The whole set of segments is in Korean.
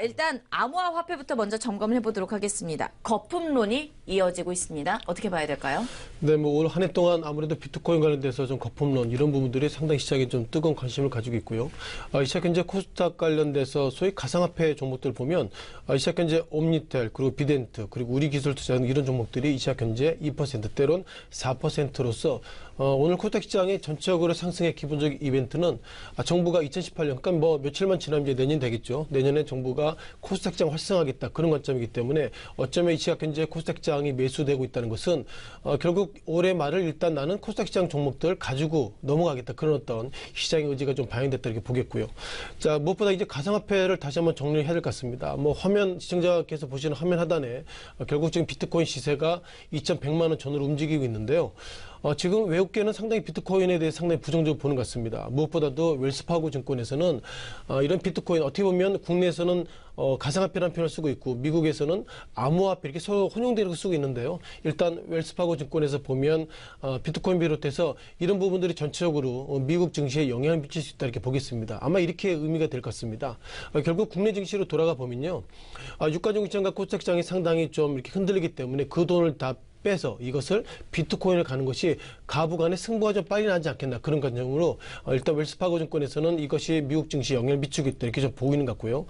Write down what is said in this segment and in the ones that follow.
일단 암호화 화폐부터 먼저 점검해 보도록 하겠습니다. 거품론이 이어지고 있습니다. 어떻게 봐야 될까요? 네, 뭐 올 한 해 동안 아무래도 비트코인 관련돼서 좀 거품론 이런 부분들이 상당히 시장에 좀 뜨거운 관심을 가지고 있고요. 이 시각 현재 코스닥 관련돼서 소위 가상화폐 종목들 보면 이 시각 현재 옴니텔 그리고 비덴트 그리고 우리기술투자 이런 종목들이 이 시각 현재 2% 때론 4%로서 오늘 코스닥 시장의 전체적으로 상승의 기본적인 이벤트는 정부가 2018년 그러니까 뭐 며칠만 지나면 이제 내년 되겠죠. 내년에 정부가 코스닥 시장 활성화하겠다 그런 관점이기 때문에 어쩌면 이 시각 현재 코스닥 시장이 매수되고 있다는 것은 결국 올해 말을 일단 나는 코스닥 시장 종목들 가지고 넘어가겠다 그런 어떤 시장의 의지가 좀 반영됐다 이렇게 보겠고요. 자, 무엇보다 이제 가상화폐를 다시 한번 정리해야 될 것 같습니다. 뭐 화면 시청자께서 보시는 화면 하단에 결국 지금 비트코인 시세가 2,100만 원 전으로 움직이고 있는데요. 지금 외국계는 상당히 비트코인에 대해 상당히 부정적으로 보는 것 같습니다. 무엇보다도 웰스파고 증권에서는 이런 비트코인 어떻게 보면 국내에서는 가상화폐라는 표현을 쓰고 있고 미국에서는 암호화폐 이렇게 서로 혼용되는 쓰고 있는데요. 일단 웰스파고 증권에서 보면 비트코인 비롯해서 이런 부분들이 전체적으로 미국 증시에 영향을 미칠 수 있다 이렇게 보겠습니다. 아마 이렇게 의미가 될 것 같습니다. 결국 국내 증시로 돌아가 보면요. 유가증시장과 코스닥시장이 상당히 좀 이렇게 흔들리기 때문에 그 돈을 다 빼서 이것을 비트코인을 가는 것이 가부간의 승부가 좀 빨리 나지 않겠나 그런 관점으로 일단 웰스파고 증권에서는 이것이 미국 증시에 영향을 미치고 있다 이렇게 좀 보이는 것 같고요.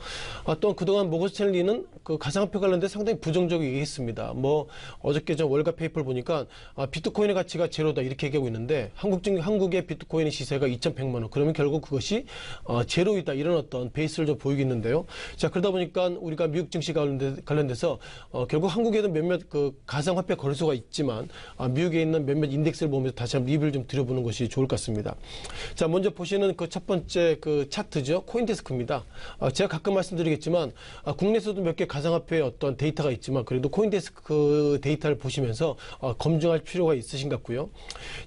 또한 그동안 모건 스탠리는 그 가상화폐 관련돼 상당히 부정적이게 얘기했습니다. 뭐 어저께 저 월가 페이퍼를 보니까 비트코인의 가치가 제로다 이렇게 얘기하고 있는데 한국의 비트코인의 시세가 2,100만 원 그러면 결국 그것이 제로이다 이런 어떤 베이스를 좀 보이겠는데요. 자, 그러다 보니까 우리가 미국 증시 관련돼서 결국 한국에도 몇몇 그 가상화폐 거래소 가 있지만 미국에 있는 몇몇 인덱스를 보면서 다시 한번 리뷰를 좀 드려보는 것이 좋을 것 같습니다. 자, 먼저 보시는 그 첫 번째 그 차트죠. 코인데스크입니다. 제가 가끔 말씀드리겠지만 국내에서도 몇 개 가상화폐의 어떤 데이터가 있지만 그래도 코인데스크 데이터를 보시면서 검증할 필요가 있으신 것 같고요.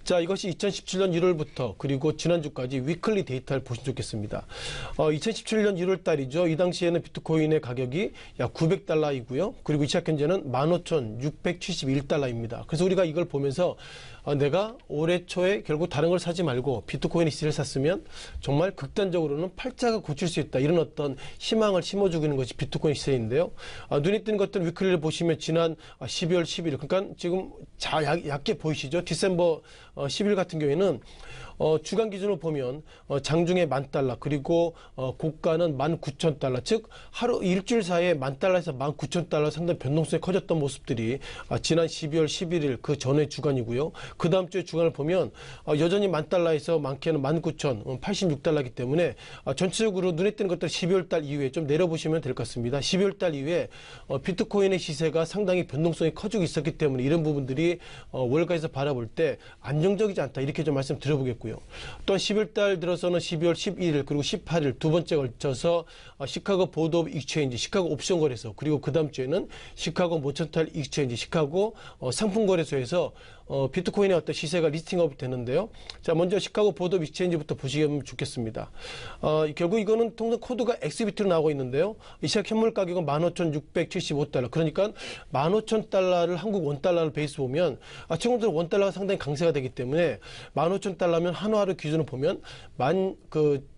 자, 이것이 2017년 1월부터 그리고 지난주까지 위클리 데이터를 보시면 좋겠습니다. 2017년 1월 달이죠. 이 당시에는 비트코인의 가격이 약 900달러이고요. 그리고 이 시각 현재는 15,671달러 입니다. 그래서 우리가 이걸 보면서 내가 올해 초에 결국 다른 걸 사지 말고 비트코인 시세를 샀으면 정말 극단적으로는 팔자가 고칠 수 있다. 이런 어떤 희망을 심어주고 있는 것이 비트코인 시세인데요. 눈에 띄는 것들 위클리를 보시면 지난 12월 11일 그러니까 지금 얇게 보이시죠? 디셈버 10일 같은 경우에는 주간 기준으로 보면 장중에 10,000달러 그리고 고가는 19,000달러 즉 하루 일주일 사이에 10,000달러에서 19,000달러 상당히 변동성이 커졌던 모습들이 지난 12월 11일 그 전의 주간이고요. 그 다음 주에 주간을 보면 여전히 10,000달러에서 많게는 19,086달러이기 때문에 전체적으로 눈에 띄는 것들 12월 달 이후에 좀 내려보시면 될 것 같습니다. 12월 달 이후에 비트코인의 시세가 상당히 변동성이 커지고 있었기 때문에 이런 부분들이 월가에서 바라볼 때 안정적이지 않다 이렇게 좀 말씀드려보겠고요. 또한 10월 달 들어서는 12월 11일 그리고 18일 두 번째 걸쳐서 시카고 보드 오브 익스체인지 시카고 옵션 거래소 그리고 그 다음 주에는 시카고 머천탈 익스체인지 시카고 상품 거래소에서 비트코인의 어떤 시세가 리스팅업 되는데요. 자, 먼저 시카고 보드 오브 익스체인지부터 보시면 좋겠습니다. 결국 이거는 통상 코드가 XBT로 나오고 있는데요. 이 시각 현물 가격은 15,675달러 그러니까 15,000달러를 한국 원달러를 베이스 보면 친구들 원달러가 상당히 강세가 되기 때문에 15,000달러면 한화를 기준으로 보면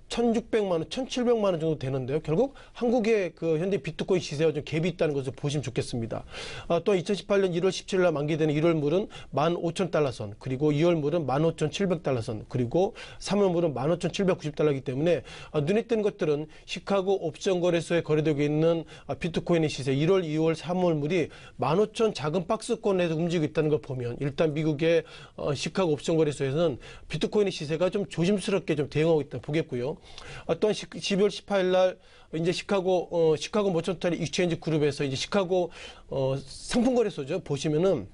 1,600만 원, 1,700만 원 정도 되는데요. 결국 한국의 그 현재 비트코인 시세와 좀 갭이 있다는 것을 보시면 좋겠습니다. 또 2018년 1월 17일 날 만기되는 1월물은 15,000달러 선, 그리고 2월물은 15,700달러 선, 그리고 3월물은 15,790달러이기 때문에 눈에 띄는 것들은 시카고 옵션 거래소에 거래되고 있는 비트코인의 시세 1월, 2월, 3월물이 15,000 작은 박스권에서 움직이고 있다는 걸 보면 일단 미국의 시카고 옵션 거래소에서는 비트코인의 시세가 좀 조심스럽게 좀 대응하고 있다 보겠고요. 또한 12월 18일 날 이제 시카고 머천탈 익스체인지 그룹에서 이제 시카고 상품 거래소죠. 보시면은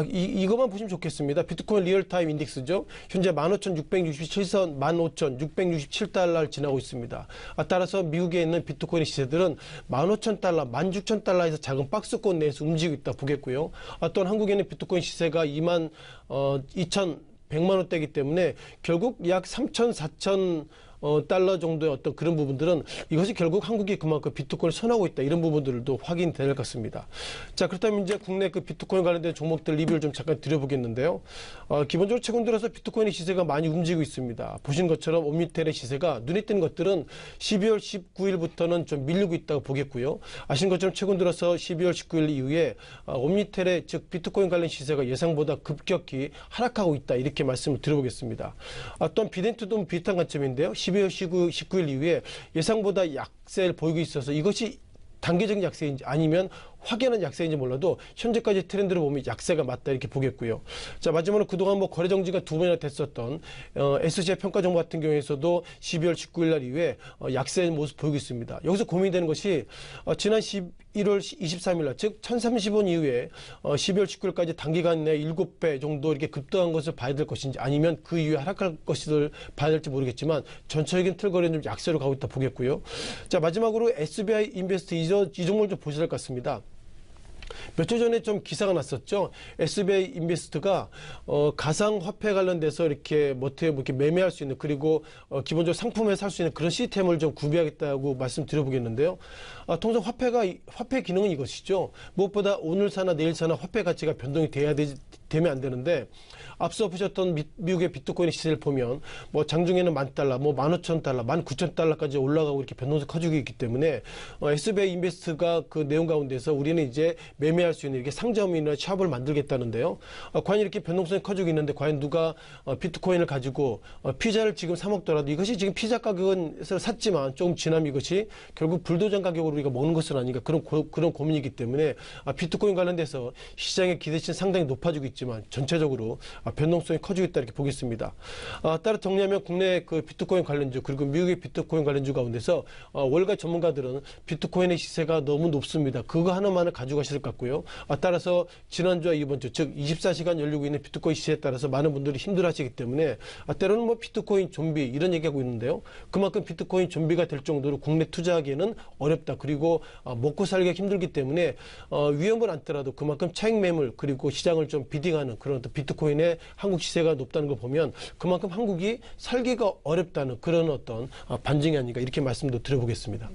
이것만 보시면 좋겠습니다. 비트코인 리얼타임 인덱스죠. 현재 15,667선 15,667달러를 지나고 있습니다. 따라서 미국에 있는 비트코인 시세들은 15,000달러, 16,000달러에서 작은 박스권 내에서 움직이고 있다 보겠고요. 또한 한국에 있는 비트코인 시세가 22,100만 원대이기 때문에 결국 약 3,000, 4,000 달러 정도의 어떤 그런 부분들은 이것이 결국 한국이 그만큼 비트코인을 선호하고 있다 이런 부분들도 확인될 것 같습니다. 자, 그렇다면 이제 국내 그 비트코인 관련된 종목들 리뷰를 좀 잠깐 드려보겠는데요. 기본적으로 최근 들어서 비트코인의 시세가 많이 움직이고 있습니다. 보신 것처럼 옴니텔의 시세가 눈에 띄는 것들은 12월 19일부터는 좀 밀리고 있다고 보겠고요. 아신 것처럼 최근 들어서 12월 19일 이후에 옴니텔의 즉 비트코인 관련 시세가 예상보다 급격히 하락하고 있다 이렇게 말씀을 드려보겠습니다. 또한 비덴트도 비슷한 관점인데요. 12월 19일 이후에 예상보다 약세를 보이고 있어서 이것이 단계적인 약세인지 아니면 확연한 약세인지 몰라도 현재까지 트렌드를 보면 약세가 맞다 이렇게 보겠고요. 자, 마지막으로 그동안 뭐 거래 정지가 2번이나 됐었던 SCI 평가 정보 같은 경우에서도 12월 19일 날 이후에 약세의 모습 보이고 있습니다. 여기서 고민되는 것이 지난 11월 23일 날 즉 1030원 이후에 12월 19일까지 단기간 내에 7배 정도 이렇게 급등한 것을 봐야 될 것인지 아니면 그 이후에 하락할 것을 봐야 될지 모르겠지만 전체적인 틀거리는 좀 약세로 가고 있다 보겠고요. 자, 마지막으로 SBI 인베스트 이 종목을 좀 보셔야 될 것 같습니다. 며칠 전에 좀 기사가 났었죠. SBI 인베스트가 가상화폐 관련돼서 이렇게 이렇게 매매할 수 있는 그리고 기본적으로 상품에 살 수 있는 그런 시스템을 좀 구비하겠다고 말씀드려보겠는데요. 통상 화폐 기능은 이것이죠. 무엇보다 오늘 사나 내일 사나 화폐 가치가 변동이 되면 안 되는데 앞서 보셨던 미국의 비트코인의 시세를 보면 뭐 장중에는 $10,000, 뭐 $15,000, $19,000까지 올라가고 이렇게 변동성이 커지고 있기 때문에 SBI 인베스트가 그 내용 가운데서 우리는 이제 매매할 수 있는 이렇게 상점이나 샵을 만들겠다는데요. 과연 이렇게 변동성이 커지고 있는데 과연 누가 비트코인을 가지고 피자를 지금 사 먹더라도 이것이 지금 피자 가격은 샀지만 조금 지나면 이것이 결국 불도장 가격으로 우리가 먹는 것은 아닌가 그런 고민이기 때문에 비트코인 관련돼서 시장의 기대치는 상당히 높아지고 있지만 전체적으로 변동성이 커지고 있다 이렇게 보겠습니다. 따라 정리하면 국내 그 비트코인 관련주 그리고 미국의 비트코인 관련주 가운데서 월가 전문가들은 비트코인의 시세가 너무 높습니다. 그거 하나만을 가져가실 것 같고요. 따라서 지난주와 이번주 즉 24시간 열리고 있는 비트코인 시세에 따라서 많은 분들이 힘들어하시기 때문에 때로는 뭐 비트코인 좀비 이런 얘기하고 있는데요. 그만큼 비트코인 좀비가 될 정도로 국내 투자하기에는 어렵다. 그리고 먹고 살기가 힘들기 때문에 위험을 안더라도 그만큼 차익 매물 그리고 시장을 좀 비딩하는 그런 어떤 비트코인의 한국 시세가 높다는 걸 보면 그만큼 한국이 살기가 어렵다는 그런 어떤 반증이 아닌가 이렇게 말씀도 드려보겠습니다.